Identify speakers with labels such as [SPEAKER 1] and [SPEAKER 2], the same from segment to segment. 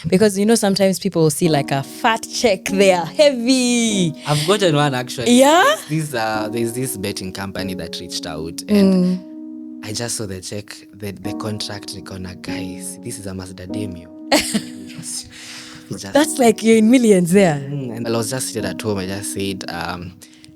[SPEAKER 1] Because sometimes people will see like a fat check there, heavy.
[SPEAKER 2] I've gotten one actually.
[SPEAKER 1] Yeah?
[SPEAKER 2] There's this betting company that reached out and I just saw the check, the contract, Nikona, guys, this is a Mazda Demio.
[SPEAKER 1] That's like you're in millions there.
[SPEAKER 2] And I was just seated at home. I just said,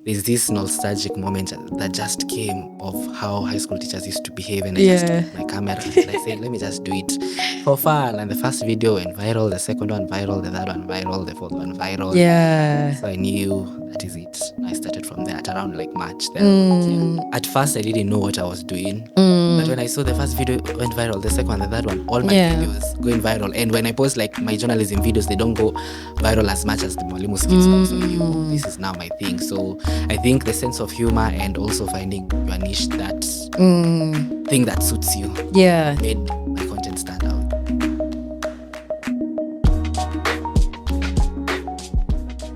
[SPEAKER 2] there's this nostalgic moment that just came of how high school teachers used to behave, and I just took my camera and I said, let me just do it for fun. And the first video went viral, the second one viral, the third one viral, the fourth one viral.
[SPEAKER 1] Yeah.
[SPEAKER 2] So I knew that is it. I started from there at around like March then. At first I didn't know what I was doing. But when I saw the first video went viral, the second one, the third one, all my videos going viral. And when I post like my journalism videos, they don't go viral as much as the Mwalimu skits. So I knew this is now my thing. So I think the sense of humor and also finding your niche, that thing that suits you, made my content stand out.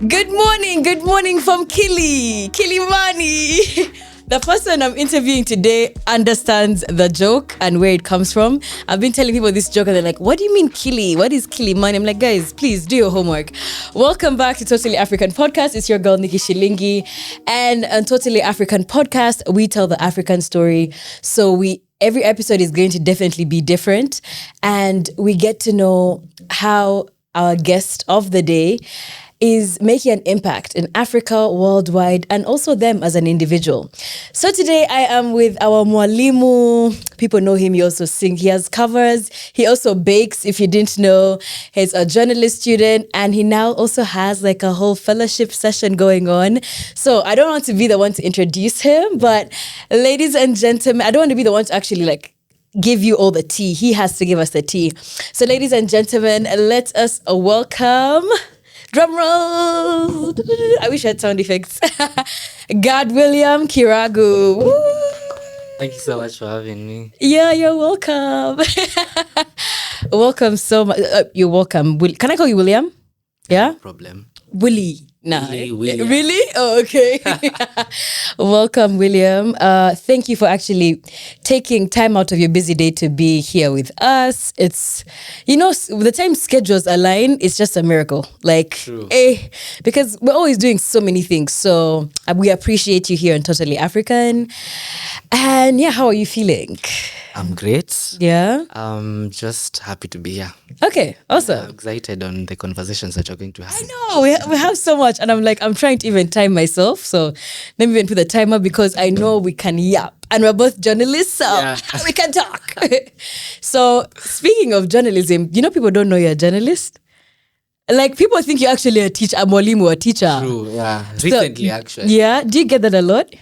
[SPEAKER 1] Good morning from Kilimani. The person I'm interviewing today understands the joke and where it comes from. I've been telling people this joke and they're like, what do you mean Kili? What is Kilimani? I'm like, guys, please do your homework. Welcome back to Totally African Podcast. It's your girl, Nikki Shilingi. And on Totally African Podcast, we tell the African story. So every episode is going to definitely be different. And we get to know how our guest of the day is making an impact in Africa, worldwide, and also them as an individual. So today I am with our Mwalimu. People know him, he also sings, he has covers, he also bakes, if you didn't know. He's a journalist student, and he now also has like a whole fellowship session going on. So I don't want to be the one to introduce him, but ladies and gentlemen, I don't want to be the one to actually like give you all the tea. He has to give us the tea. So ladies and gentlemen, let us welcome... drum roll. I wish I had sound effects. Gadwilliam Kiragu. Woo.
[SPEAKER 2] Thank you so much for having me.
[SPEAKER 1] Yeah, you're welcome. Welcome so much. You're welcome. Can I call you William? Yeah?
[SPEAKER 2] No problem.
[SPEAKER 1] Willie. Nah.
[SPEAKER 2] William.
[SPEAKER 1] Really? Oh, okay. Welcome, William. Thank you for actually taking time out of your busy day to be here with us. It's, the time schedules align, it's just a miracle. Like, because we're always doing so many things. So we appreciate you here on Totally African. And yeah, how are you feeling?
[SPEAKER 2] I'm great.
[SPEAKER 1] Yeah?
[SPEAKER 2] I'm just happy to be here.
[SPEAKER 1] Okay, awesome.
[SPEAKER 2] I'm excited on the conversations that you're going to have.
[SPEAKER 1] I know, we have so much. And I'm trying to even time myself. So let me even put the timer because I know we can yap. And we're both journalists, so we can talk. So speaking of journalism, people don't know you're a journalist. Like, people think you're actually a teacher, a Mwalimu, a teacher.
[SPEAKER 2] True, yeah. Recently, actually.
[SPEAKER 1] Yeah? Do you get that a lot?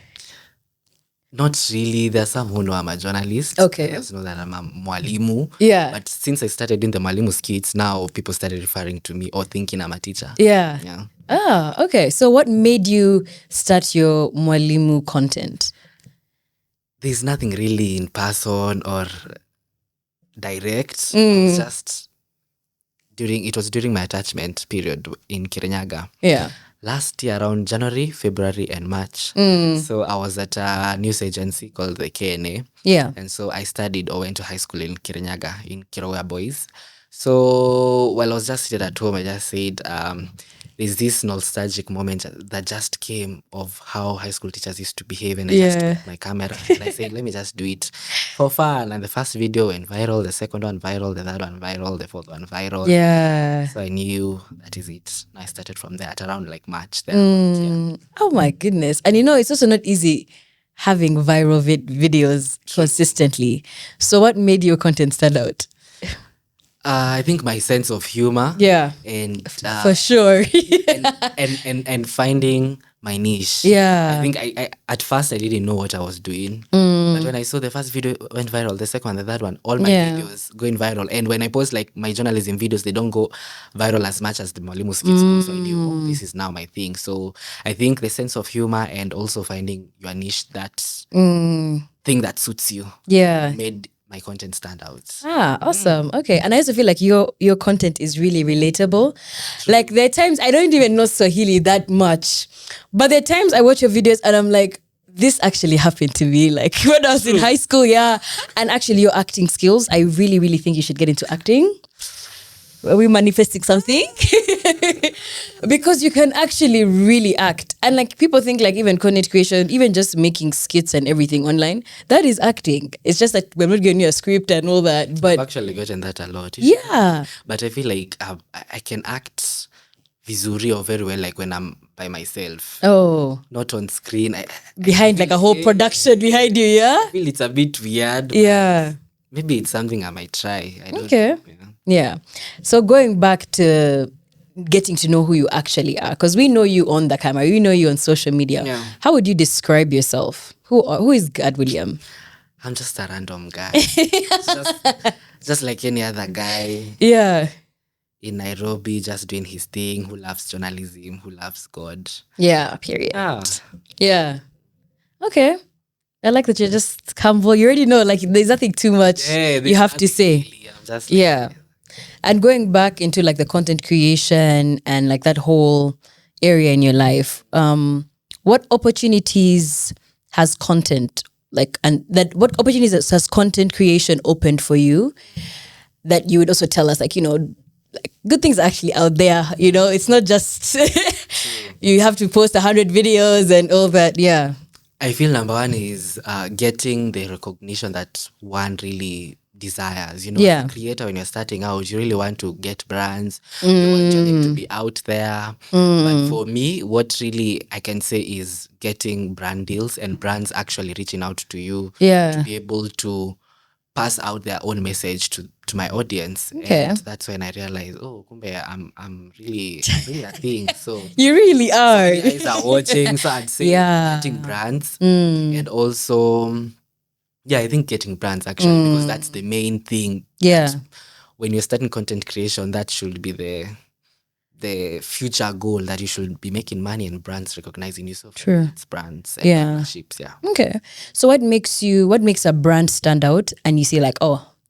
[SPEAKER 2] Not really. There are some who know I'm a journalist.
[SPEAKER 1] Okay.
[SPEAKER 2] Others know that I'm a Mwalimu.
[SPEAKER 1] Yeah.
[SPEAKER 2] But since I started doing the Mwalimu skits, now people started referring to me or thinking I'm a teacher.
[SPEAKER 1] Yeah.
[SPEAKER 2] Yeah.
[SPEAKER 1] Ah, okay. So what made you start your Mwalimu content?
[SPEAKER 2] There's nothing really in person or direct. It was just during my attachment period in Kirinyaga.
[SPEAKER 1] Yeah.
[SPEAKER 2] Last year around January, February and March. So I was at a news agency called the KNA.
[SPEAKER 1] Yeah.
[SPEAKER 2] And so I studied or went to high school in Kirinyaga, in Kiragu boys. So while I was just seated at home, I just said, there's this nostalgic moment that just came of how high school teachers used to behave, and I just took my camera and I said, let me just do it for fun. And the first video went viral, the second one viral, the third one viral, the fourth one viral.
[SPEAKER 1] Yeah.
[SPEAKER 2] So I knew that is it. I started from there at around like March then.
[SPEAKER 1] Oh my goodness. And it's also not easy having viral videos consistently. So what made your content stand out?
[SPEAKER 2] I think my sense of humor.
[SPEAKER 1] Yeah.
[SPEAKER 2] And
[SPEAKER 1] for sure.
[SPEAKER 2] and finding my niche.
[SPEAKER 1] Yeah.
[SPEAKER 2] I think I at first I didn't know what I was doing. But when I saw the first video went viral, the second one, the third one, all my videos going viral. And when I post like my journalism videos, they don't go viral as much as the Mwalimu skits go. So I knew this is now my thing. So I think the sense of humor and also finding your niche, that thing that suits you, made my content stand out.
[SPEAKER 1] Ah, awesome. Okay. And I also feel like your content is really relatable. Like, there are times I don't even know Swahili that much, but there are times I watch your videos and I'm like, this actually happened to me, like when I was in high school. Yeah. And actually your acting skills, I really, really think you should get into acting. Are we manifesting something? Because you can actually really act. And like people think like even content creation, even just making skits and everything online, that is acting. It's just that we're not giving you a script and all that. But
[SPEAKER 2] I've actually gotten that a lot.
[SPEAKER 1] yeah.
[SPEAKER 2] But I feel like I can act vizuri or very well like when I'm by myself.
[SPEAKER 1] Oh.
[SPEAKER 2] Not on screen.
[SPEAKER 1] Behind like a whole production behind you, yeah?
[SPEAKER 2] I feel it's a bit weird.
[SPEAKER 1] Yeah.
[SPEAKER 2] Maybe it's something I might try. I don't
[SPEAKER 1] Okay.
[SPEAKER 2] know.
[SPEAKER 1] Yeah. So going back to getting to know who you actually are, because we know you on the camera, we know you on social media.
[SPEAKER 2] Yeah.
[SPEAKER 1] How would you describe yourself? Who is Gadwilliam?
[SPEAKER 2] I'm just a random guy. just like any other guy
[SPEAKER 1] Yeah.
[SPEAKER 2] in Nairobi, just doing his thing, who loves journalism, who loves God.
[SPEAKER 1] Yeah, period.
[SPEAKER 2] Ah.
[SPEAKER 1] Yeah. Okay. I like that you're just humble. You already know, like, there's nothing too much you have to say.
[SPEAKER 2] Really. I'm just like,
[SPEAKER 1] Yeah. And going back into like the content creation and like that whole area in your life, what opportunities has content what opportunities has content creation opened for you that you would also tell us, like, like good things are actually out there, it's not just you have to post 100 videos and all that. Yeah.
[SPEAKER 2] I feel number one is getting the recognition that one really desires.
[SPEAKER 1] Yeah.
[SPEAKER 2] As a creator, when you're starting out, you really want to get brands. You want your name to be out there. But for me, what really I can say is getting brand deals and brands actually reaching out to you
[SPEAKER 1] Yeah.
[SPEAKER 2] to be able to pass out their own message to my audience.
[SPEAKER 1] Okay.
[SPEAKER 2] And that's when I realized, kumbe, I'm really a thing. So
[SPEAKER 1] You really are.
[SPEAKER 2] you guys are watching, so I'd say getting brands and also I think getting brands actually, because that's the main thing.
[SPEAKER 1] Yeah.
[SPEAKER 2] When you're starting content creation, that should be the future goal, that you should be making money and brands recognizing you. So
[SPEAKER 1] True.
[SPEAKER 2] it's brands and partnerships. Yeah.
[SPEAKER 1] Okay. So what makes a brand stand out and you say like,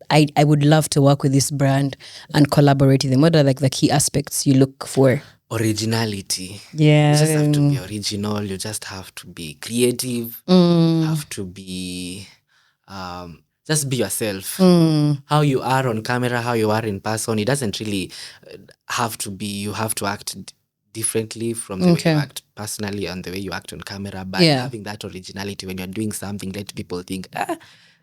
[SPEAKER 1] I would love to work with this brand and collaborate with them? What are like the key aspects you look for?
[SPEAKER 2] Originality.
[SPEAKER 1] Yeah.
[SPEAKER 2] You just have to be original. You just have to be creative. You have to be just be yourself. How you are on camera, how you are in person. It doesn't really have to be, you have to act differently from the way you act personally and the way you act on camera. But having that originality when you're doing something, let people think,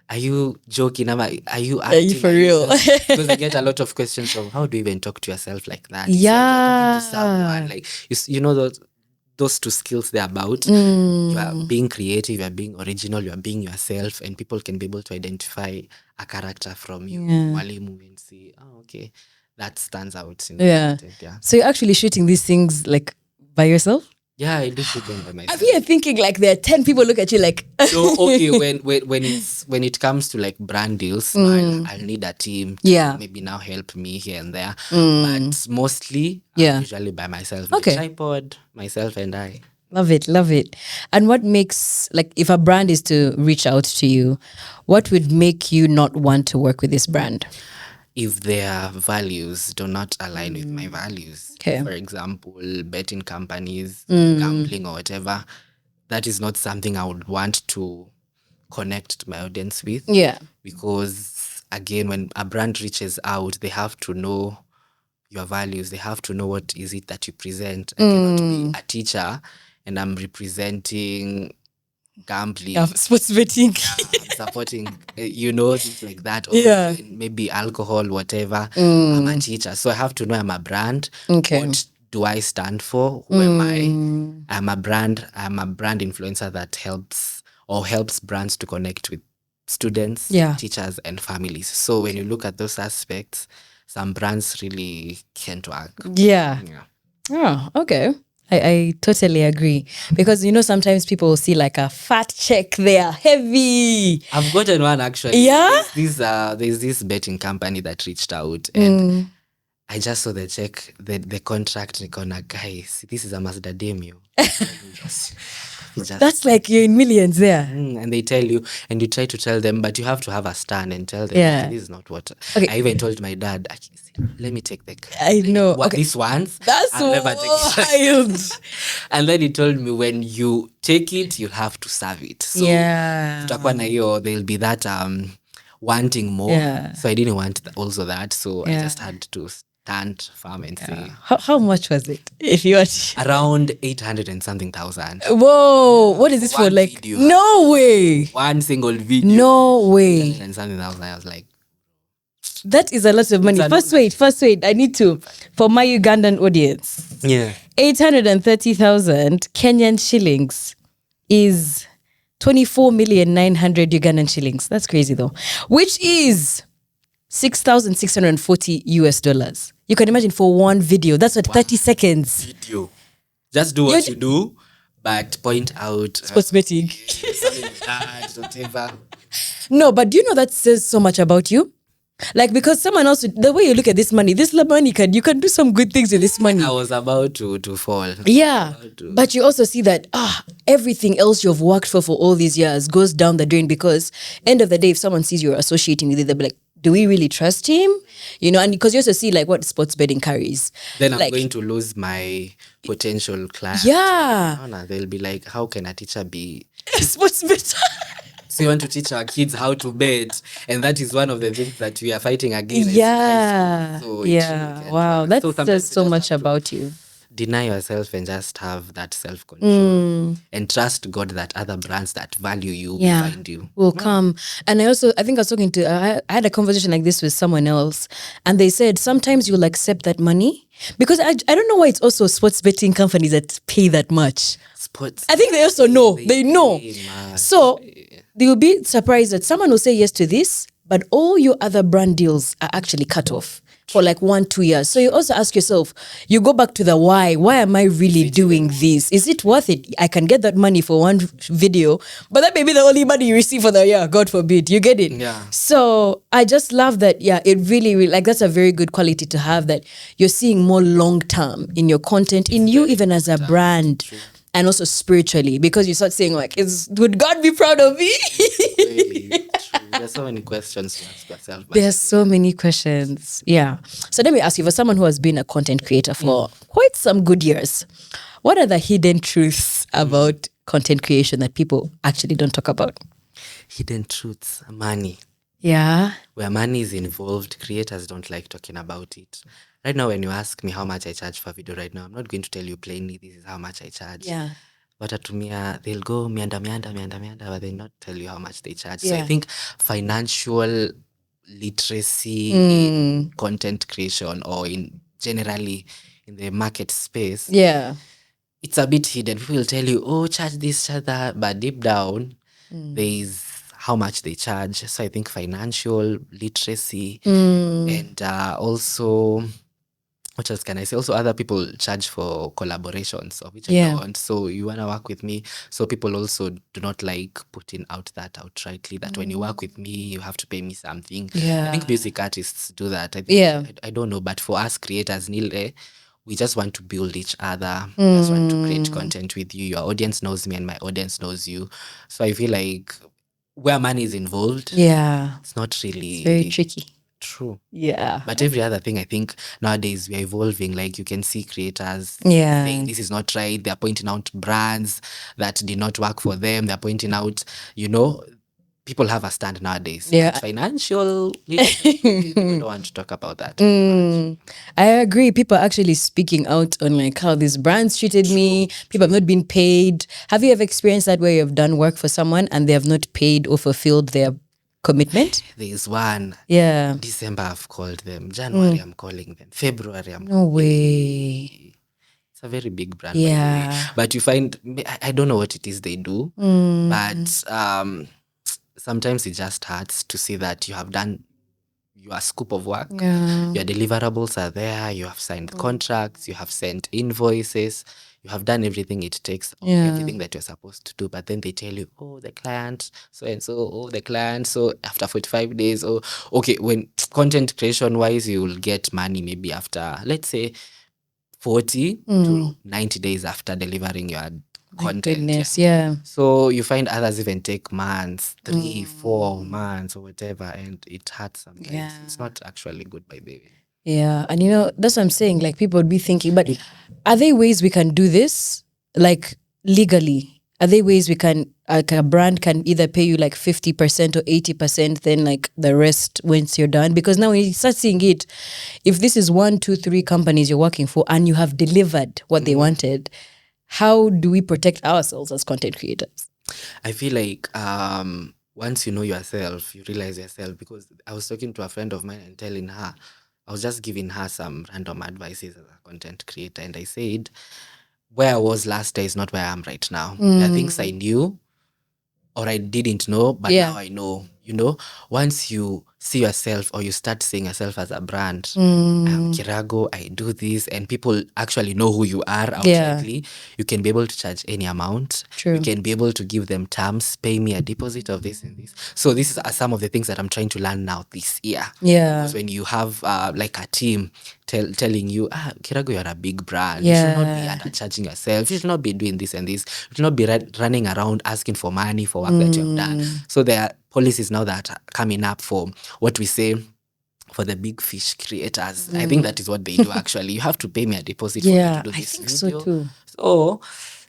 [SPEAKER 2] are you joking? Are you acting?
[SPEAKER 1] Are you for real?
[SPEAKER 2] Because I get a lot of questions of how do you even talk to yourself like that?
[SPEAKER 1] Yeah.
[SPEAKER 2] It's like you're talking to someone. Like, those two skills they're about. You are being creative, you are being original, you are being yourself, and people can be able to identify a character from you. Mwalimu, and see, okay, that stands out in the content. Yeah.
[SPEAKER 1] So you're actually shooting these things like by yourself?
[SPEAKER 2] Yeah, I do shoot them by myself.
[SPEAKER 1] I'm here thinking like there are 10 people look at you like.
[SPEAKER 2] So okay, when it comes to like brand deals, I'll need a team to maybe now help me here and there. But mostly I'm usually by myself. Okay. Tripod, myself and I.
[SPEAKER 1] Love it. And what makes, like, if a brand is to reach out to you, what would make you not want to work with this brand?
[SPEAKER 2] If their values do not align with my values.
[SPEAKER 1] Okay.
[SPEAKER 2] For example, betting companies, gambling or whatever, that is not something I would want to connect my audience with.
[SPEAKER 1] Yeah.
[SPEAKER 2] Because again, when a brand reaches out, they have to know your values. They have to know what is it that you present. I cannot be a teacher and I'm representing gambling,
[SPEAKER 1] sports betting,
[SPEAKER 2] supporting, things like that, or maybe alcohol, whatever. I'm a teacher, so I have to know I'm a brand.
[SPEAKER 1] Okay.
[SPEAKER 2] What do I stand for? Who am I? I'm a brand influencer that helps brands to connect with students, teachers, and families. So when you look at those aspects, some brands really can't work.
[SPEAKER 1] Yeah. Oh, okay. I totally agree, because sometimes people will see like a fat check there, heavy.
[SPEAKER 2] I've gotten one actually.
[SPEAKER 1] Yeah.
[SPEAKER 2] There's this betting company that reached out and I just saw the check, the contract, Nikona, guys, this is a Mazda Demio.
[SPEAKER 1] That's like you're in millions there.
[SPEAKER 2] And they tell you, and you try to tell them, but you have to have a stand and tell them, this is not what. Okay. I even told my dad, let me take the car.
[SPEAKER 1] I know.
[SPEAKER 2] These ones,
[SPEAKER 1] that's
[SPEAKER 2] I'll never take it. And then he told me, when you take it, you'll have to serve it. So there'll be that wanting more. Yeah. So I didn't want also that. So I just had to tant farm and say
[SPEAKER 1] How much was it? If you watch
[SPEAKER 2] around 800 and something thousand.
[SPEAKER 1] Whoa, what is this for?
[SPEAKER 2] One
[SPEAKER 1] Like,
[SPEAKER 2] video.
[SPEAKER 1] no way.
[SPEAKER 2] One single video.
[SPEAKER 1] No way.
[SPEAKER 2] And something thousand. I was like,
[SPEAKER 1] that is a lot of money. First wait. I need to, for my Ugandan audience.
[SPEAKER 2] Yeah.
[SPEAKER 1] 830,000 Kenyan shillings is 24,900,000 Ugandan shillings. That's crazy though. Which is $6,640 US. You can imagine for one video. That's what 30 seconds.
[SPEAKER 2] Video. Just do what you do, but point out
[SPEAKER 1] sports betting.
[SPEAKER 2] Whatever.
[SPEAKER 1] No, but do you know that says so much about you? Like, because someone else, the way you look at this money you can do some good things with this money.
[SPEAKER 2] I was about to fall.
[SPEAKER 1] Yeah. But you also see that everything else you've worked for all these years goes down the drain, because end of the day, if someone sees you're associating with it, they'll be like, do we really trust him? You know, and because you also see like what sports betting carries.
[SPEAKER 2] Then I'm going to lose my potential client.
[SPEAKER 1] Yeah.
[SPEAKER 2] They'll be like, how can a teacher be
[SPEAKER 1] sports better?
[SPEAKER 2] So we want to teach our kids how to bet, and that is one of the things that we are fighting against.
[SPEAKER 1] Yeah.
[SPEAKER 2] So
[SPEAKER 1] Wow. That says so much about you.
[SPEAKER 2] Deny yourself and just have that self-control and trust God that other brands that value you behind you
[SPEAKER 1] will come. And I think I was talking to, I had a conversation like this with someone else, and they said sometimes you'll accept that money because I don't know why it's also sports betting companies that pay that much.
[SPEAKER 2] Sports.
[SPEAKER 1] I think they also know. They know. So they will be surprised that someone will say yes to this, but all your other brand deals are actually cut off for like 1-2 years. So you also ask yourself, you go back to the why. Why am I really doing this? Is it worth it? I can get that money for one video, but that may be the only money you receive for the year. God forbid. You get it?
[SPEAKER 2] Yeah.
[SPEAKER 1] So I just love that. Yeah, it really, like that's a very good quality to have, that you're seeing more long-term in your content, in you even as a brand. True. And also spiritually, because you start saying like, would God be proud of me?
[SPEAKER 2] Really, there's so many questions to ask yourself.
[SPEAKER 1] There's so many questions. Yeah. So let me ask you, for someone who has been a content creator for quite some good years, what are the hidden truths about content creation that people actually don't talk about?
[SPEAKER 2] Hidden truths, money.
[SPEAKER 1] Yeah.
[SPEAKER 2] Where money is involved, creators don't like talking about it. Right now, when you ask me how much I charge for a video right now, I'm not going to tell you plainly, this is how much I charge.
[SPEAKER 1] Yeah.
[SPEAKER 2] But they'll go mianda, but they not tell you how much they charge. Yeah. So I think financial literacy in content creation or generally in the market space, it's a bit hidden. People will tell you, charge this, charge that, but deep down, there is how much they charge. So I think financial literacy and also, what else can I say? Also, other people charge for collaborations, of which I don't. So you want to work with me. So people also do not like putting out that outrightly, that when you work with me, you have to pay me something.
[SPEAKER 1] Yeah.
[SPEAKER 2] I think music artists do that. I don't know. But for us creators, Nile, we just want to build each other. We just want to create content with you. Your audience knows me and my audience knows you. So I feel like where money is involved, it's not really...
[SPEAKER 1] It's very tricky.
[SPEAKER 2] True.
[SPEAKER 1] Yeah.
[SPEAKER 2] But every other thing, I think nowadays we are evolving. Like you can see creators saying this is not right. They're pointing out brands that did not work for them. They're pointing out, people have a stand nowadays.
[SPEAKER 1] Yeah.
[SPEAKER 2] But financial, people don't want to talk about that.
[SPEAKER 1] I agree. People are actually speaking out on like how these brands treated me. People have not been paid. Have you ever experienced that where you've done work for someone and they have not paid or fulfilled their commitment?
[SPEAKER 2] There's one.
[SPEAKER 1] Yeah.
[SPEAKER 2] December I've called them. January I'm calling them. February I'm calling them.
[SPEAKER 1] No way.
[SPEAKER 2] It's a very big brand. By the way. But you find, I don't know what it is they do, but sometimes it just hurts to see that you have done your scope of work. Your deliverables are there. You have signed contracts. You have sent invoices. You have done everything it takes, everything that you're supposed to do. But then they tell you, the client, so and so, the client, so after 45 days, okay, when content creation wise, you will get money maybe after, let's say, 40 to 90 days after delivering your content.
[SPEAKER 1] Goodness, yeah.
[SPEAKER 2] So you find others even take months, 3-4 months or whatever, and it hurts sometimes. Yeah. It's not actually good, by the way.
[SPEAKER 1] Yeah, and that's what I'm saying. Like people would be thinking, but are there ways we can do this, like legally? are there ways we can, like a brand can either pay you like 50% or 80%, then like the rest once you're done? Because now when you start seeing it, if this is 1, 2, 3 companies you're working for and you have delivered what they wanted, how do we protect ourselves as content creators?
[SPEAKER 2] I feel like once you know yourself, you realize yourself. Because I was talking to a friend of mine and telling her, I was just giving her some random advices as a content creator, and I said, where I was last year is not where I am right now. There are things I knew or I didn't know, but now I know. You know, once you see yourself or you start seeing yourself as a brand, Kiragu, I do this, and people actually know who you are outrightly, you can be able to charge any amount.
[SPEAKER 1] True.
[SPEAKER 2] You can be able to give them terms, pay me a deposit of this and this. So this is some of the things that I'm trying to learn now this year.
[SPEAKER 1] Yeah.
[SPEAKER 2] Because when you have like a team telling you, Kiragu, you're a big brand. You should not be undercharging yourself. You should not be doing this and this. You should not be running around asking for money for work that you've done. So there are policies now that are coming up for what we say for the big fish creators. I think that is what they do actually. You have to pay me a deposit for me to do this video.
[SPEAKER 1] So too.
[SPEAKER 2] So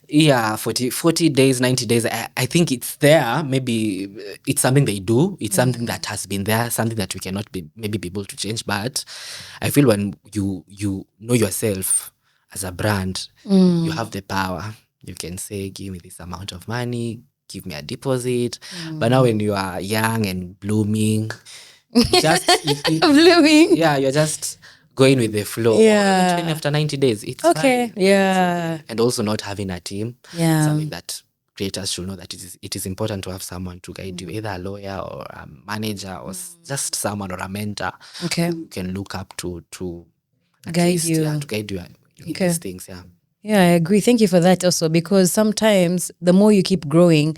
[SPEAKER 2] yeah, 40 days, 90 days. I think it's there. Maybe it's something they do. It's something that has been there, something that we cannot be able to change. But I feel when you know yourself as a brand, you have the power. You can say, give me this amount of money, give me a deposit. But now when you are young and blooming, just
[SPEAKER 1] blooming.
[SPEAKER 2] Yeah, you're just going with the flow.
[SPEAKER 1] Yeah.
[SPEAKER 2] Even after 90 days, it's
[SPEAKER 1] okay.
[SPEAKER 2] fine.
[SPEAKER 1] Yeah.
[SPEAKER 2] And also not having a team.
[SPEAKER 1] Yeah.
[SPEAKER 2] Something that creators should know, that it is important to have someone to guide you, either a lawyer or a manager or just someone or a mentor.
[SPEAKER 1] Okay.
[SPEAKER 2] You can look up to
[SPEAKER 1] guide you.
[SPEAKER 2] Yeah, to guide you in these things. Yeah.
[SPEAKER 1] Yeah, I agree. Thank you for that also, because sometimes the more you keep growing,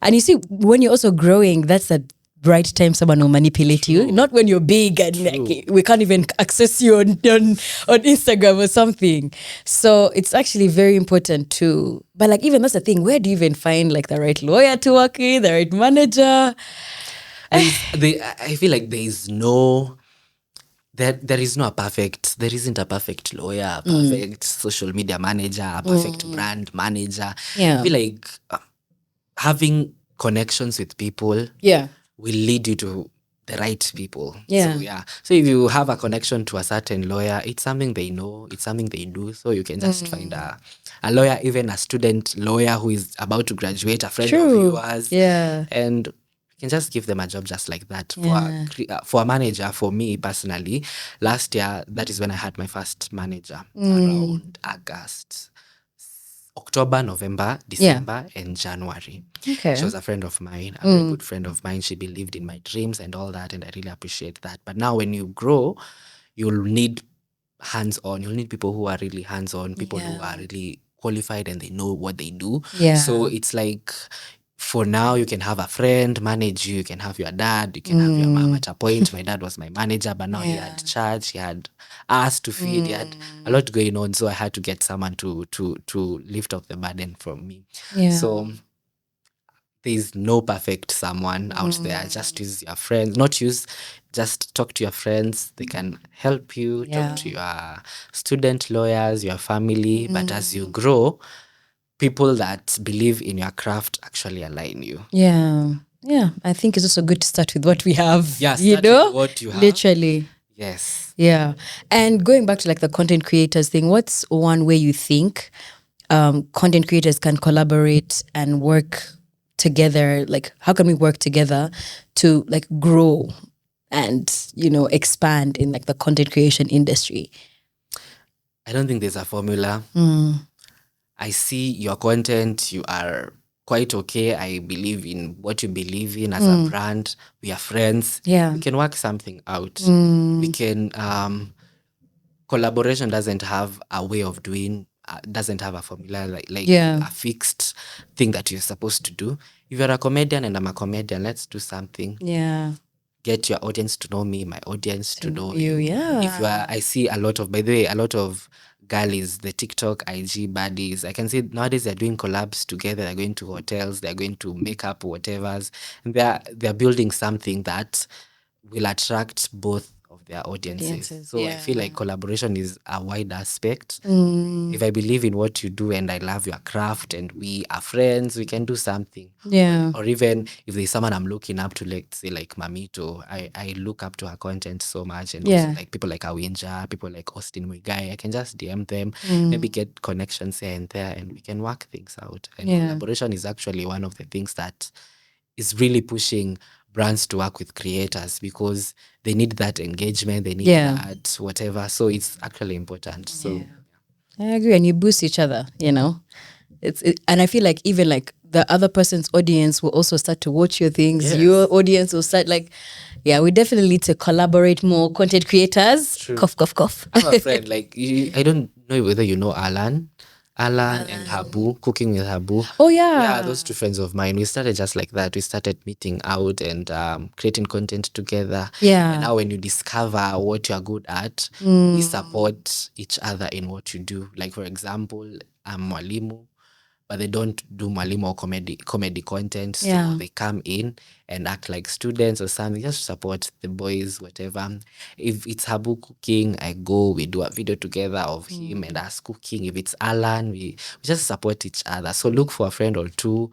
[SPEAKER 1] and you see, when you're also growing, that's the right time someone will manipulate you. Not when you're big and like, we can't even access you on Instagram or something. So it's actually very important too. But like, even that's the thing, where do you even find like the right lawyer to work with, the right manager?
[SPEAKER 2] I feel like there is no... There isn't a perfect lawyer, a perfect social media manager, a perfect brand manager.
[SPEAKER 1] Yeah.
[SPEAKER 2] I feel like having connections with people will lead you to the right people.
[SPEAKER 1] Yeah.
[SPEAKER 2] So if you have a connection to a certain lawyer, it's something they know, it's something they do. So you can just find a lawyer, even a student lawyer who is about to graduate, a friend of yours.
[SPEAKER 1] Yeah.
[SPEAKER 2] And you can just give them a job just like that. For a manager, for me personally, last year, that is when I had my first manager, around October, November, December, and January.
[SPEAKER 1] Okay.
[SPEAKER 2] She was a friend of mine, a very good friend of mine. She believed in my dreams and all that, and I really appreciate that. But now when you grow, you'll need hands-on. You'll need people who are really hands-on, people who are really qualified and they know what they do.
[SPEAKER 1] Yeah.
[SPEAKER 2] So it's like, for now, you can have a friend manage you. You can have your dad. You can have your mom. At a point, my dad was my manager, but now he had church. He had us to feed. He had a lot going on. So I had to get someone to lift off the burden from me.
[SPEAKER 1] Yeah.
[SPEAKER 2] So there's no perfect someone out there. Just use your friends. Just talk to your friends. They can help you. Talk to your student lawyers, your family. But as you grow, people that believe in your craft actually align you.
[SPEAKER 1] Yeah. I think it's also good to start with what we have.
[SPEAKER 2] Yeah, with what you have.
[SPEAKER 1] Literally.
[SPEAKER 2] Yes.
[SPEAKER 1] Yeah. And going back to like the content creators thing, what's one way you think content creators can collaborate and work together? Like, how can we work together to like grow and, expand in like the content creation industry?
[SPEAKER 2] I don't think there's a formula. I see your content, you are quite okay. I believe in what you believe in as a brand. We are friends.
[SPEAKER 1] Yeah.
[SPEAKER 2] We can work something out. We can... collaboration doesn't have a way of doing, doesn't have a formula, like a fixed thing that you're supposed to do. If you're a comedian and I'm a comedian, let's do something.
[SPEAKER 1] Yeah.
[SPEAKER 2] Get your audience to know me, my audience to know
[SPEAKER 1] you. Yeah.
[SPEAKER 2] If you are... I see a lot of, by the way, a lot of girlies, the TikTok, IG baddies. I can see nowadays they're doing collabs together. They're going to hotels. They're going to makeup, whatever's. And they're building something that will attract both of their audiences. So
[SPEAKER 1] yeah.
[SPEAKER 2] I feel like collaboration is a wide aspect. If I believe in what you do and I love your craft and we are friends, we can do something.
[SPEAKER 1] Yeah.
[SPEAKER 2] Or even if there's someone I'm looking up to, let's say like Mamito, I look up to her content so much. And also like people like Awinja, people like Austin Muigai, I can just DM them, maybe get connections here and there, and we can work things out. And collaboration is actually one of the things that is really pushing brands to work with creators, because they need that engagement, they need that whatever. So it's actually important. So
[SPEAKER 1] I agree, and you boost each other, you know. And I feel like even like the other person's audience will also start to watch your things.
[SPEAKER 2] Yes.
[SPEAKER 1] Your audience will start like, we definitely need to collaborate more, content creators.
[SPEAKER 2] True.
[SPEAKER 1] Cough, cough, cough.
[SPEAKER 2] I have a friend, like, I don't know whether you know Alan and Habu, Cooking with Habu.
[SPEAKER 1] Oh, yeah.
[SPEAKER 2] Yeah, those two friends of mine. We started just like that. We started meeting out and creating content together.
[SPEAKER 1] Yeah.
[SPEAKER 2] And now when you discover what you're good at, we support each other in what you do. Like, for example, I'm Mwalimu, but they don't do Mwalimu or comedy content. So they come in and act like students or something, just to support the boys, whatever. If it's Habu cooking, I go, we do a video together of him and us cooking. If it's Alan, we just support each other. So look for a friend or two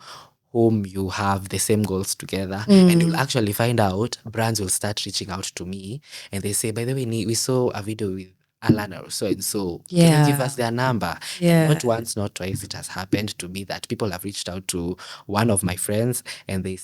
[SPEAKER 2] whom you have the same goals together, and you'll actually find out brands will start reaching out to me and they say, by the way, we saw a video with Alan or so and so. Can you give us their number? And not once, not twice, it has happened to me that people have reached out to one of my friends and they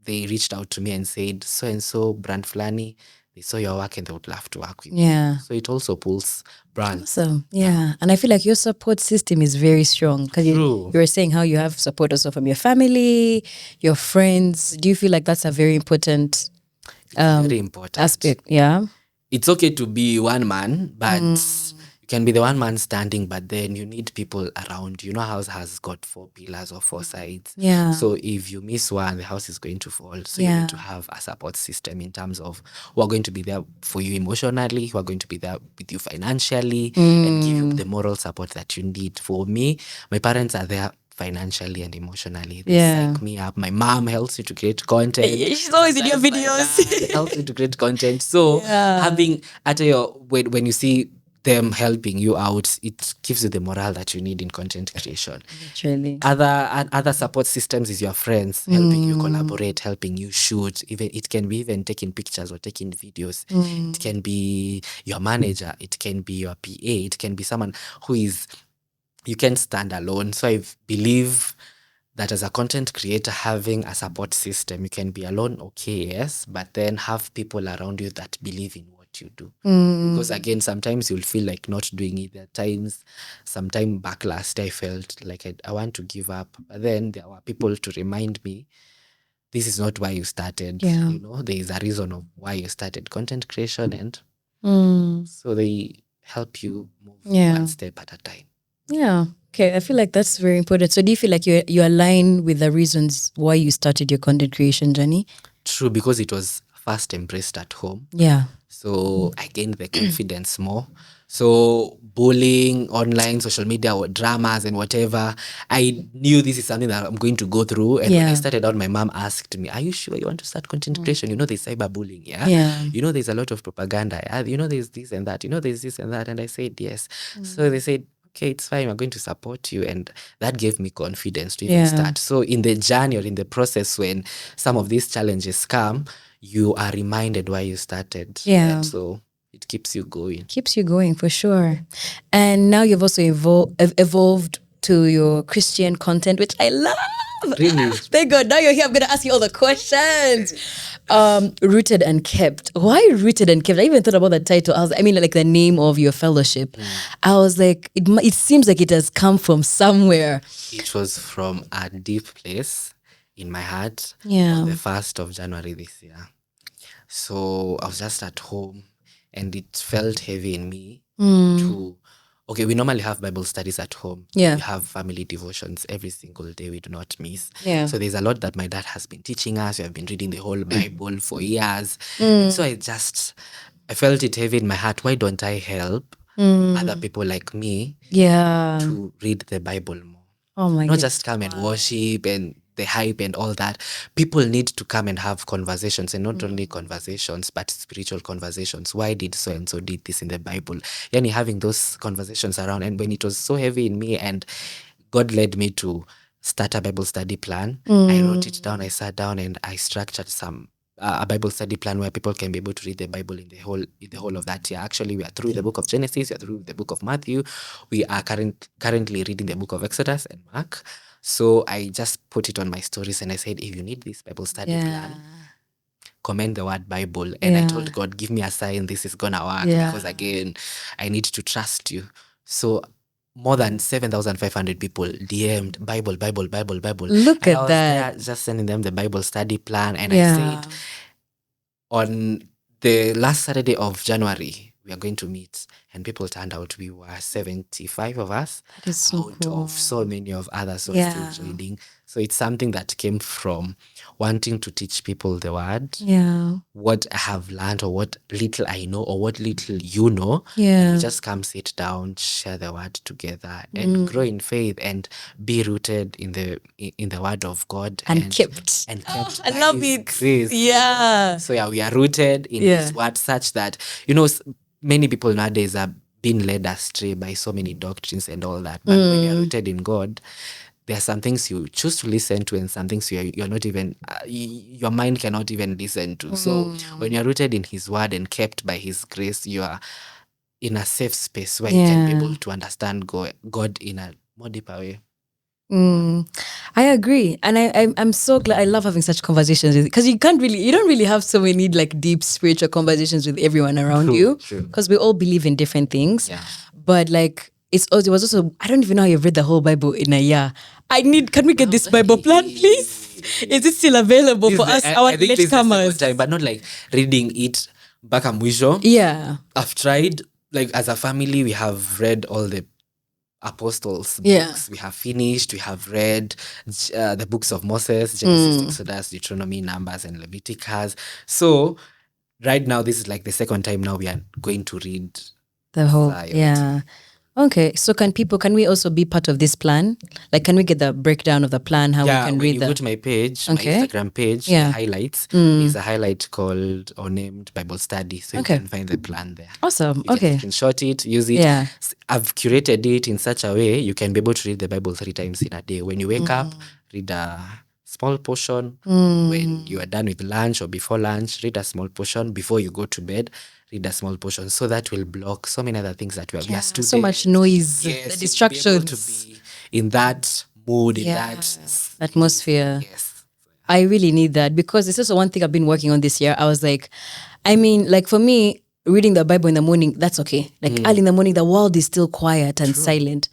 [SPEAKER 2] reached out to me and said, so and so brand Flani, they saw your work and they would love to work with you. So it also pulls brands.
[SPEAKER 1] Awesome. Yeah. And I feel like your support system is very strong, because you were saying how you have support also from your family, your friends. Do you feel like that's a very important,
[SPEAKER 2] very important
[SPEAKER 1] aspect? Yeah.
[SPEAKER 2] It's okay to be one man, but you can be the one man standing, but then you need people around. You know, a house has got 4 pillars or 4 sides.
[SPEAKER 1] Yeah.
[SPEAKER 2] So if you miss one, the house is going to fall. So you need to have a support system in terms of who are going to be there for you emotionally, who are going to be there with you financially, and give you the moral support that you need. For me, my parents are there financially and emotionally. They psych me up. My mom helps me to create content.
[SPEAKER 1] She's always in your videos.
[SPEAKER 2] Helps me to create content. So having when you see them helping you out, it gives you the morale that you need in content creation.
[SPEAKER 1] Literally.
[SPEAKER 2] Other support systems is your friends helping you collaborate, helping you shoot. Even it can be even taking pictures or taking videos. It can be your manager. It can be your PA. It can be someone who is. You can't stand alone. So I believe that as a content creator, having a support system, you can be alone, okay, yes, but then have people around you that believe in what you do. Because again, sometimes you'll feel like not doing it. There are times, sometime back last, I felt like I want to give up. But then there were people to remind me, this is not why you started. You know, there is a reason of why you started content creation, and so they help you move one step at a time. Yeah.
[SPEAKER 1] Okay. I feel like that's very important. So do you feel like you align with the reasons why you started your content creation journey?
[SPEAKER 2] True, because it was first embraced at home.
[SPEAKER 1] Yeah.
[SPEAKER 2] So I gained the confidence more. So bullying, online, social media, dramas and whatever, I knew this is something that I'm going to go through. And when I started out, my mom asked me, are you sure you want to start content creation? You know, there's cyberbullying, You know, there's a lot of propaganda. You know, there's this and that. You know, there's this and that. And I said, yes. So they said, okay, it's fine, we're going to support you. And that gave me confidence to even start. So in the journey or in the process, when some of these challenges come, you are reminded why you started. And so it keeps you going.
[SPEAKER 1] Keeps you going, for sure. And now you've also evolved to your Christian content, which I love.
[SPEAKER 2] Really?
[SPEAKER 1] Thank God. Now you're here. I'm going to ask you all the questions. Rooted and Kept. Why Rooted and Kept? I even thought about the title. Like the name of your fellowship. I was like, it seems like it has come from somewhere.
[SPEAKER 2] It was from a deep place in my heart
[SPEAKER 1] on
[SPEAKER 2] the 1st of January this year. So I was just at home and it felt heavy in me to... Okay, we normally have Bible studies at home. We have family devotions every single day. We do not miss. So there's a lot that my dad has been teaching us. We have been reading the whole Bible for years. So I felt it heavy in my heart. Why don't I help other people like me to read the Bible more?
[SPEAKER 1] Oh my God.
[SPEAKER 2] Not just come and worship and the hype and all that. People need to come and have conversations, and not only conversations, but spiritual conversations. Why did so and so did this in the Bible? Yani having those conversations around. And when it was so heavy in me, and God led me to start a Bible study plan, I wrote it down. I sat down and I structured a Bible study plan where people can be able to read the Bible in the whole of that year. Actually, we are through the book of Genesis, we are through the book of Matthew. We are currently reading the book of Exodus and Mark. So I just put it on my stories and I said, if you need this Bible study plan, comment the word Bible. And I told God, give me a sign this is gonna work, because again, I need to trust you. So more than 7,500 people DM'd Bible.
[SPEAKER 1] Look
[SPEAKER 2] and
[SPEAKER 1] at
[SPEAKER 2] I was
[SPEAKER 1] that.
[SPEAKER 2] there just sending them the Bible study plan. And I said, on the last Saturday of January, we are going to meet. And people turned out. We were 75 of us,
[SPEAKER 1] That is so
[SPEAKER 2] out
[SPEAKER 1] cool.
[SPEAKER 2] of so many of others who are still joining. So it's something that came from wanting to teach people the word, what I have learned, or what little I know, or what little you know. And we just come sit down, share the word together, and grow in faith, and be rooted in the word of God,
[SPEAKER 1] and kept.
[SPEAKER 2] I
[SPEAKER 1] love it.
[SPEAKER 2] Grace.
[SPEAKER 1] Yeah.
[SPEAKER 2] So we are rooted in His word, such that many people nowadays are being led astray by so many doctrines and all that. But when you're rooted in God, there are some things you choose to listen to, and some things you're not even, your mind cannot even listen to. So when you're rooted in His word and kept by His grace, you are in a safe space where you can be able to understand God in a more deeper way.
[SPEAKER 1] I agree, and I'm so glad. I love having such conversations because you don't really have so many like deep spiritual conversations with everyone around you, because we all believe in different things. But like it was also, I don't even know how you've read the whole Bible in a year. Can we get this Bible plan, please? Is it still available for us, our latecomers?
[SPEAKER 2] Time, but not like reading it back and mwisho. I've tried, like as a family, we have read all the apostles' books. We have finished. We have read the books of Moses, Genesis, Exodus, Deuteronomy, Numbers, and Leviticus. So right now, this is like the second time now we are going to read
[SPEAKER 1] the whole. Okay, so can we also be part of this plan? Like, can we get the breakdown of the plan? How we can read
[SPEAKER 2] go to my page, my Instagram page, the highlights. There's a highlight called or named Bible Study, so you can find the plan there.
[SPEAKER 1] Awesome.
[SPEAKER 2] You can screenshot it, use it. I've curated it in such a way you can be able to read the Bible 3 times in a day. When you wake up, read a small portion. When you are done with lunch or before lunch, read a small portion. Before you go to bed, read a small portion. So that will block so many other things that we are students.
[SPEAKER 1] So much noise, the distractions.
[SPEAKER 2] To be in that mood, in that
[SPEAKER 1] atmosphere. I really need that, because it's also one thing I've been working on this year. I was like, for me, reading the Bible in the morning, that's okay. Like early in the morning, the world is still quiet and silent.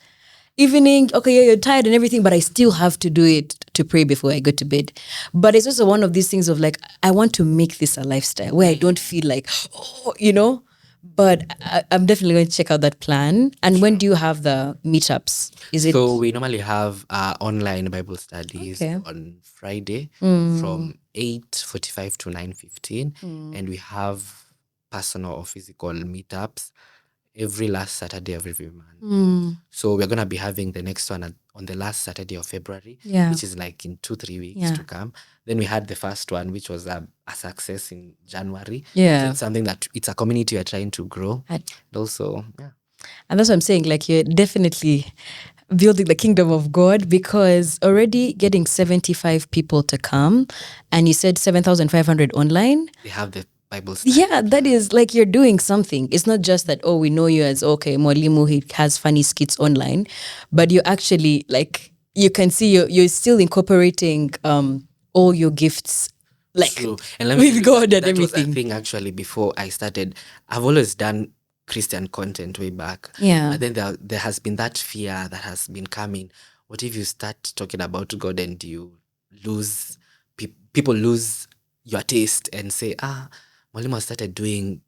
[SPEAKER 1] Evening, you're tired and everything, but I still have to do it to pray before I go to bed. But it's also one of these things of like, I want to make this a lifestyle where I don't feel like, But I'm definitely going to check out that plan. And when do you have the meetups?
[SPEAKER 2] So we normally have online Bible studies on Friday from 8:45 to 9:15, and we have personal or physical meetups every last Saturday of every month. So we're going to be having the next one on the last Saturday of February, which is like in 2-3 weeks to come. Then we had the first one, which was a success in January. So it's something that it's a community we're trying to grow. And also,
[SPEAKER 1] and that's what I'm saying, like you're definitely building the kingdom of God, because already getting 75 people to come, and you said 7,500 online.
[SPEAKER 2] They have the Bible study.
[SPEAKER 1] Yeah, that is like you're doing something. It's not just that, we know you as, Mwalimu, he has funny skits online, but you actually, like, you can see you're still incorporating all your gifts, like,
[SPEAKER 2] true. And
[SPEAKER 1] with God and
[SPEAKER 2] that
[SPEAKER 1] everything.
[SPEAKER 2] Was a thing actually before I started. I've always done Christian content way back. But then there has been that fear that has been coming. What if you start talking about God and you lose, people lose your taste and say, Mwalimu started doing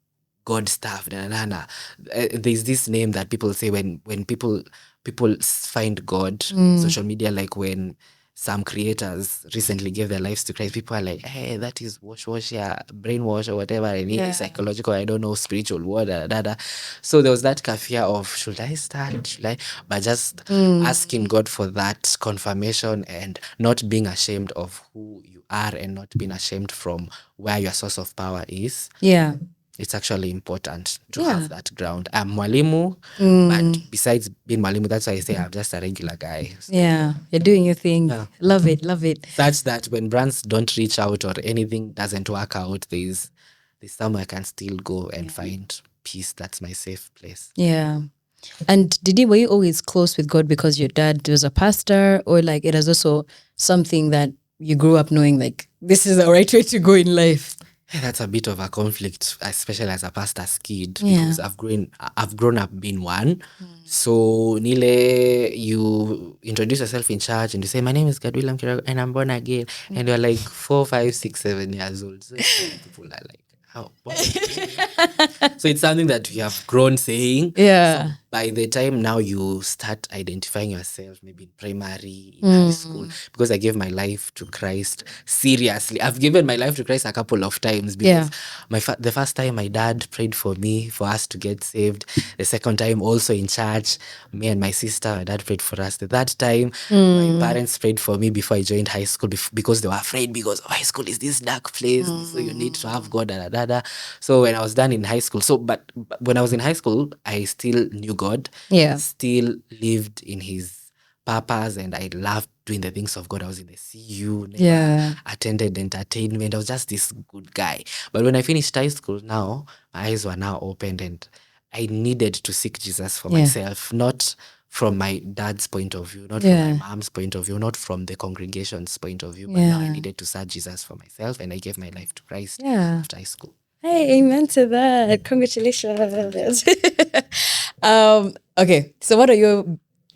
[SPEAKER 2] God stuff. There's this name that people say when people find God, social media, like when some creators recently gave their lives to Christ, people are like, hey, that is wash, yeah, brainwash or whatever. I need psychological, I don't know, spiritual word, So there was that fear of, should I start? Should I? But just asking God for that confirmation and not being ashamed of who you are and not being ashamed from where your source of power is.
[SPEAKER 1] Yeah.
[SPEAKER 2] It's actually important to have that ground. I'm Mwalimu, but besides being Mwalimu, that's why I say I'm just a regular guy.
[SPEAKER 1] So, yeah, you're doing your thing. Yeah. Love it.
[SPEAKER 2] Such that when brands don't reach out or anything doesn't work out, there's somewhere I can still go and find peace. That's my safe place.
[SPEAKER 1] Yeah. And were you always close with God because your dad was a pastor, or like it was also something that you grew up knowing like this is the right way to go in life?
[SPEAKER 2] That's a bit of a conflict, especially as a pastor's kid, because I've grown up being one. So Nile, you introduce yourself in church and you say, my name is Gadwilliam Kiragu and I'm born again. And you're like 4, 5, 6, 7 years old. So people are like, how? So it's something that we have grown saying.
[SPEAKER 1] Yeah.
[SPEAKER 2] So by the time now you start identifying yourself, maybe in primary, in high school, because I gave my life to Christ seriously. I've given my life to Christ a couple of times because the first time my dad prayed for me, for us to get saved. The second time also in church, me and my sister, my dad prayed for us. The third time, my parents prayed for me before I joined high school because they were afraid because high school is this dark place. So you need to have God. So when I was done in high school, but when I was in high school, I still knew God.
[SPEAKER 1] Yeah.
[SPEAKER 2] Still lived in his purpose and I loved doing the things of God. I was in the CU, never attended entertainment. I was just this good guy. But when I finished high school now, my eyes were now opened and I needed to seek Jesus for myself, not from my dad's point of view, not from my mom's point of view, not from the congregation's point of view, but now I needed to search Jesus for myself and I gave my life to Christ after high school.
[SPEAKER 1] Hey, amen to that. Congratulations. Okay, so what are your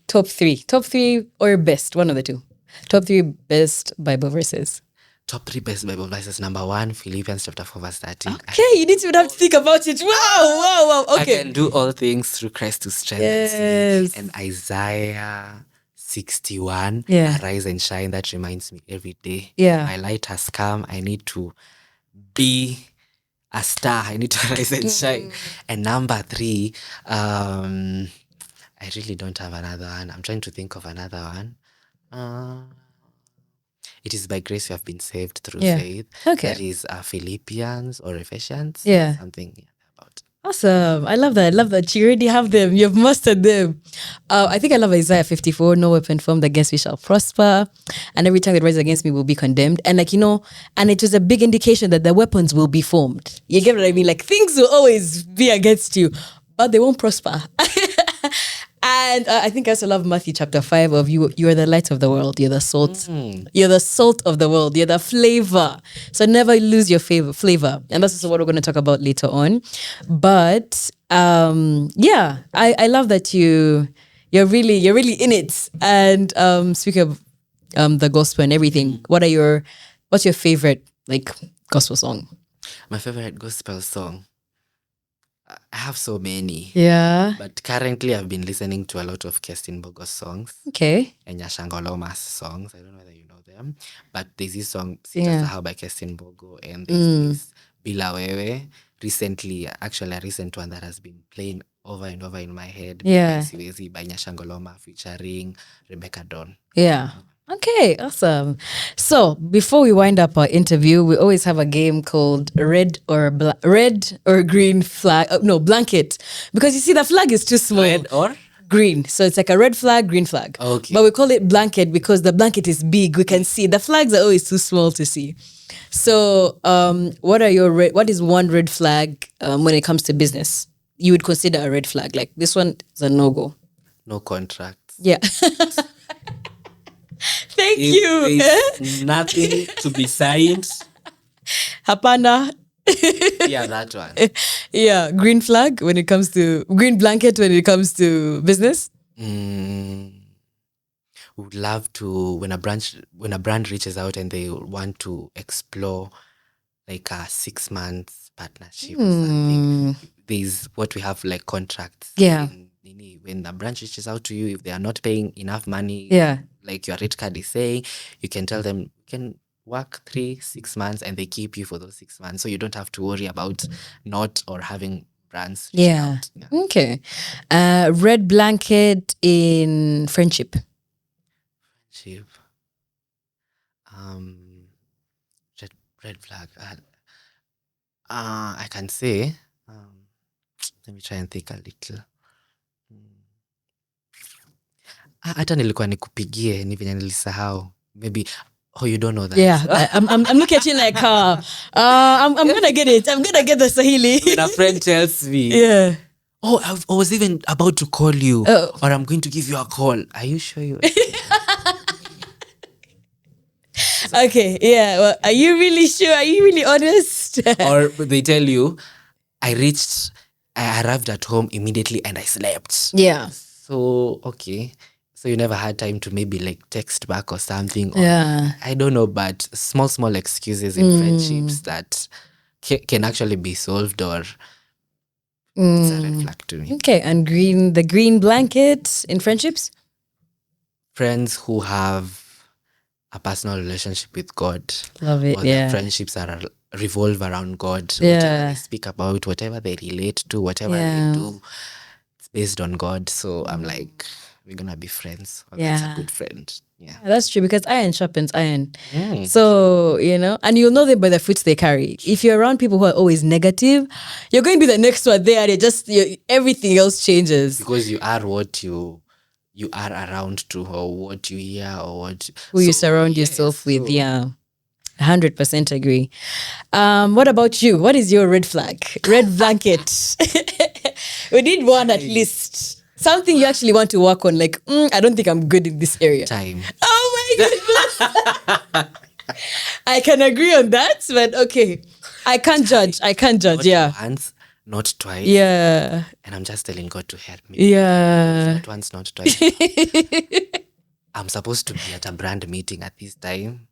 [SPEAKER 1] top three? Top three or best? One of the two. Top three best Bible verses.
[SPEAKER 2] Top 3 best Bible verses. Number 1, Philippians chapter 4 verse 13.
[SPEAKER 1] Okay, you need to have to think about it. Wow. Okay.
[SPEAKER 2] I can do all things through Christ who strengthens me. And Isaiah 61, arise and shine. That reminds me every day. My light has come. I need to be a star. I need to rise and shine. And number 3, I really don't have another one. I'm trying to think of another one. It is by grace you have been saved through faith. Okay. That is Philippians or Ephesians. Something about.
[SPEAKER 1] Awesome. I love that. You already have them. You've mastered them. I think I love Isaiah 54. No weapon formed against me shall prosper. And every tongue that rises against me will be condemned. And and it was a big indication that the weapons will be formed. You get what I mean? Like things will always be against you, but they won't prosper. And I think I also love Matthew chapter 5 of you are the light of the world. You're the salt. You're the salt of the world. You're the flavor. So never lose your flavor. And that's also what we're going to talk about later on. But I love that you're really in it. And speaking of the gospel and everything, what's your favorite gospel song?
[SPEAKER 2] My favorite gospel song. I have so many.
[SPEAKER 1] Yeah.
[SPEAKER 2] But currently I've been listening to a lot of Kestin Bogo's songs.
[SPEAKER 1] Okay.
[SPEAKER 2] And Nyashangoloma's songs. I don't know whether you know them. But there's this song, Sitasahau by Kestin Bogo. And there's this Bila Wewe. Recently, actually a recent one that has been playing over and over in my head.
[SPEAKER 1] Yeah.
[SPEAKER 2] Siwezi by Nyashangoloma featuring Rebecca Dawn.
[SPEAKER 1] Yeah. Okay, awesome. So before we wind up our interview, we always have a game called red or green flag. No, blanket. Because you see, the flag is too small.
[SPEAKER 2] Red or?
[SPEAKER 1] Green. So it's like a red flag, green flag.
[SPEAKER 2] Okay.
[SPEAKER 1] But we call it blanket because the blanket is big. We can see. The flags are always too small to see. So what is one red flag when it comes to business? You would consider a red flag. Like this one is a no-go.
[SPEAKER 2] No contracts.
[SPEAKER 1] Yeah. Thank you.
[SPEAKER 2] There's nothing to be signed.
[SPEAKER 1] Hapana.
[SPEAKER 2] Yeah, that one.
[SPEAKER 1] Yeah, green flag when it comes to green blanket when it comes to business.
[SPEAKER 2] Would love to when a brand reaches out and they want to explore like a 6 months partnership or something. There's what we have like contracts.
[SPEAKER 1] Yeah.
[SPEAKER 2] When the brand reaches out to you, if they are not paying enough money, like your rate card is saying. You can tell them you can work 3-6 months and they keep you for those 6 months. So you don't have to worry about not or having brands.
[SPEAKER 1] Yeah. Okay. Red blanket in friendship.
[SPEAKER 2] Friendship. Red flag. I can say, let me try and think a little. Hata nilikuwa nikupigie ni venye nilisahau. Maybe you don't know that.
[SPEAKER 1] Yeah, I'm looking at you like I'm gonna get it. I'm gonna get the Sahili.
[SPEAKER 2] When a friend tells me,
[SPEAKER 1] yeah.
[SPEAKER 2] Oh, I was even about to call you, or I'm going to give you a call. Are you sure you?
[SPEAKER 1] Okay, yeah. Well, are you really sure? Are you really honest?
[SPEAKER 2] Or they tell you, I arrived at home immediately and I slept.
[SPEAKER 1] Yeah.
[SPEAKER 2] So, okay. So you never had time to maybe like text back or something. Or,
[SPEAKER 1] yeah.
[SPEAKER 2] I don't know, but small excuses in friendships that can actually be solved, or it's a red flag to me.
[SPEAKER 1] Okay, and the green blanket in friendships?
[SPEAKER 2] Friends who have a personal relationship with God.
[SPEAKER 1] Love it,
[SPEAKER 2] or
[SPEAKER 1] yeah.
[SPEAKER 2] Friendships are revolve around God.
[SPEAKER 1] Yeah.
[SPEAKER 2] Whatever they speak about, whatever they relate to, whatever they do, it's based on God. So I'm like, we're gonna be friends. That's a good friend. Yeah,
[SPEAKER 1] that's true, because iron sharpens iron. So, and you'll know them by the fruits they carry. If you're around people who are always negative, you're going to be the next one there. Everything else changes.
[SPEAKER 2] Because you are what you are around to, or what you hear, or
[SPEAKER 1] who you surround yourself with. Yeah, 100% agree. What about you? What is your red flag? Red blanket. We need one at least. Something you actually want to work on. Like, I don't think I'm good in this area.
[SPEAKER 2] Time.
[SPEAKER 1] Oh my goodness. I can agree on that, but okay. I can't judge.
[SPEAKER 2] Not once, not twice.
[SPEAKER 1] Yeah.
[SPEAKER 2] And I'm just telling God to help me.
[SPEAKER 1] Yeah.
[SPEAKER 2] Not once, not twice. I'm supposed to be at a brand meeting at this time.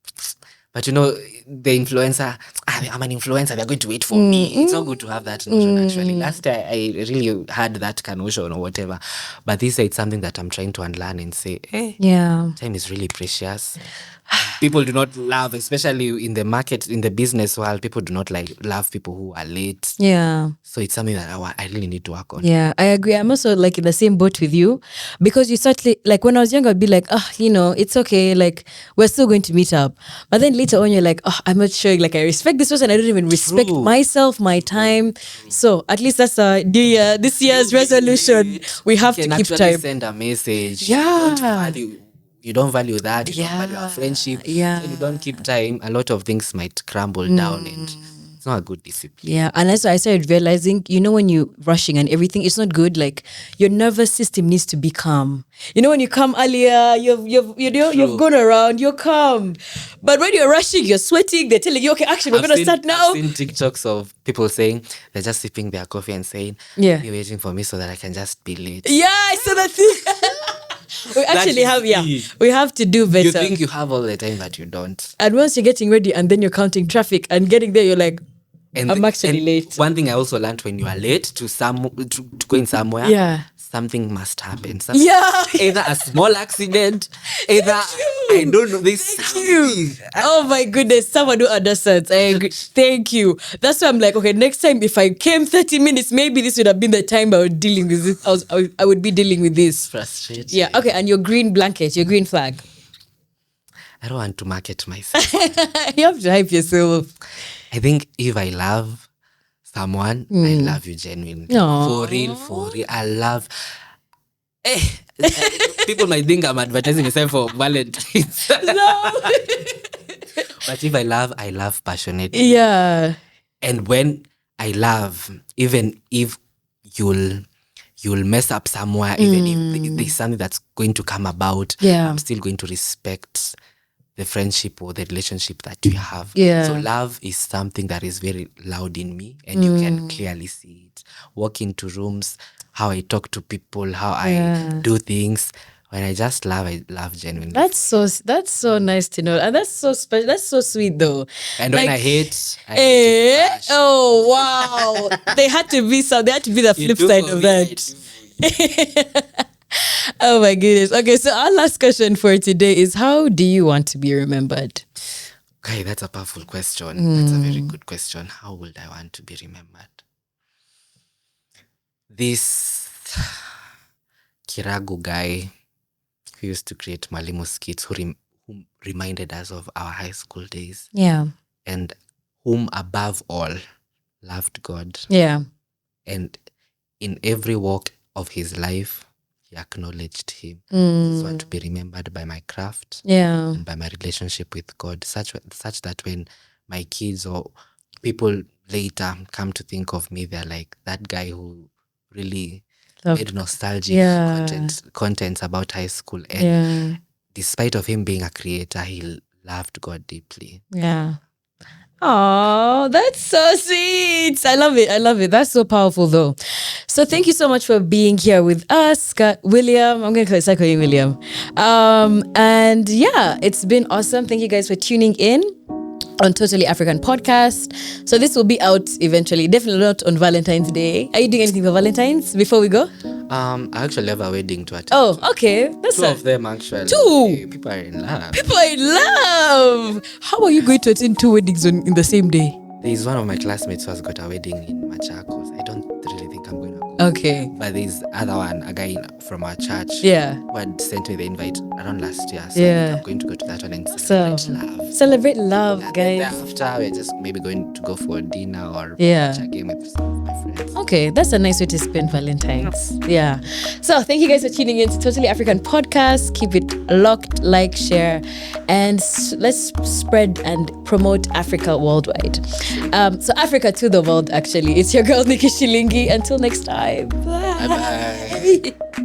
[SPEAKER 2] But the influencer, I'm an influencer, they're going to wait for me. It's not good to have that notion, actually. Last year, I really had that notion or whatever. But this is something that I'm trying to unlearn and say, time is really precious. People do not love, especially in the market, in the business world, people do not love people who are late.
[SPEAKER 1] Yeah.
[SPEAKER 2] So it's something that I really need to work on.
[SPEAKER 1] Yeah, I agree. I'm also like in the same boat with you, because you start like when I was younger, I'd be like, it's okay. Like, we're still going to meet up. But then later on, you're like, I'm not sure. Like, I respect this person. I don't even respect myself, my time. So at least that's this year's resolution. We have to keep time.
[SPEAKER 2] Send a message.
[SPEAKER 1] Yeah.
[SPEAKER 2] You don't value that. You don't value our friendship.
[SPEAKER 1] Yeah.
[SPEAKER 2] So you don't keep time. A lot of things might crumble down, and it's not a good discipline.
[SPEAKER 1] Yeah, and also I started realizing, when you're rushing and everything, it's not good. Like, your nervous system needs to be calm. When you come earlier, you've gone around, you're calm. But when you're rushing, you're sweating. They're telling you, okay, actually, we're gonna start now.
[SPEAKER 2] I've seen TikToks of people saying they're just sipping their coffee and saying, "You're waiting for me so that I can just be late."
[SPEAKER 1] Yeah, I saw that thing. We actually we have to do better.
[SPEAKER 2] You think you have all the time, but you don't.
[SPEAKER 1] And once you're getting ready and then you're counting traffic and getting there, you're like, I'm actually late.
[SPEAKER 2] One thing I also learned, when you are late to going somewhere, something must happen. Either a small accident, either I don't know.
[SPEAKER 1] Oh my goodness, someone who understands. I agree. Thank you. That's why I'm like, okay, next time if I came 30 minutes, maybe this would have been the time I was dealing with this. I would be dealing with this.
[SPEAKER 2] Frustrated.
[SPEAKER 1] Yeah. Okay. And your green blanket, your green flag.
[SPEAKER 2] I don't want to market myself.
[SPEAKER 1] You have to hype yourself.
[SPEAKER 2] I think if I love someone, I love you genuinely.
[SPEAKER 1] Aww.
[SPEAKER 2] For real. I love. People might think I'm advertising myself for Valentine's.
[SPEAKER 1] No.
[SPEAKER 2] But if I love passionately.
[SPEAKER 1] Yeah.
[SPEAKER 2] And when I love, even if you'll mess up somewhere, even if there's something that's going to come about, I'm still going to respect the friendship or the relationship that we have.
[SPEAKER 1] Yeah.
[SPEAKER 2] So love is something that is very loud in me, and you can clearly see it. Walk into rooms, how I talk to people, how I do things. When I just love, I love genuinely.
[SPEAKER 1] That's so nice to know. And that's so special. That's so sweet though.
[SPEAKER 2] And when I hate it.
[SPEAKER 1] Oh wow. They had to be the flip side of that. Oh my goodness. Okay, so our last question for today is, how do you want to be remembered?
[SPEAKER 2] Okay, that's a powerful question. That's a very good question. How would I want to be remembered? This Kiragu guy who used to create Mwalimu skits, who reminded us of our high school days.
[SPEAKER 1] Yeah.
[SPEAKER 2] And whom above all loved God.
[SPEAKER 1] Yeah.
[SPEAKER 2] And in every walk of his life, he acknowledged him. I just want to be remembered by my craft, and by my relationship with God, such that when my kids or people later come to think of me, they're like, that guy who really made nostalgic contents about high school. And despite of him being a creator, he loved God deeply.
[SPEAKER 1] Yeah. Oh, that's so sweet. I love it. That's so powerful though. So thank you so much for being here with us, William. I'm going to call you William. And yeah, it's been awesome. Thank you guys for tuning in on Totally African Podcast. So this will be out eventually. Definitely not on Valentine's Day. Are you doing anything for Valentine's before we go?
[SPEAKER 2] I actually have a wedding to attend.
[SPEAKER 1] Oh, okay. That's
[SPEAKER 2] two of them actually.
[SPEAKER 1] Two?
[SPEAKER 2] People are in love.
[SPEAKER 1] People are in love. How are you going to attend two weddings in the same day?
[SPEAKER 2] There's one of my classmates who has got a wedding in Machakos. I don't really think I'm going to go.
[SPEAKER 1] Okay.
[SPEAKER 2] But there's other one, a guy from our church.
[SPEAKER 1] Yeah.
[SPEAKER 2] Who had sent me the invite around last year. So I think I'm going to go to that one and celebrate love.
[SPEAKER 1] Celebrate love, guys.
[SPEAKER 2] After, we're just maybe going to go for dinner or watch a game with some of my friends.
[SPEAKER 1] Okay, that's a nice way to spend Valentine's. Yeah. So thank you guys for tuning in to Totally African Podcast. Keep it locked, like, share, and let's spread and promote Africa worldwide. So Africa to the world, actually. It's your girl, Nikki Shilingi. Until next time. Bye.
[SPEAKER 2] Bye-bye.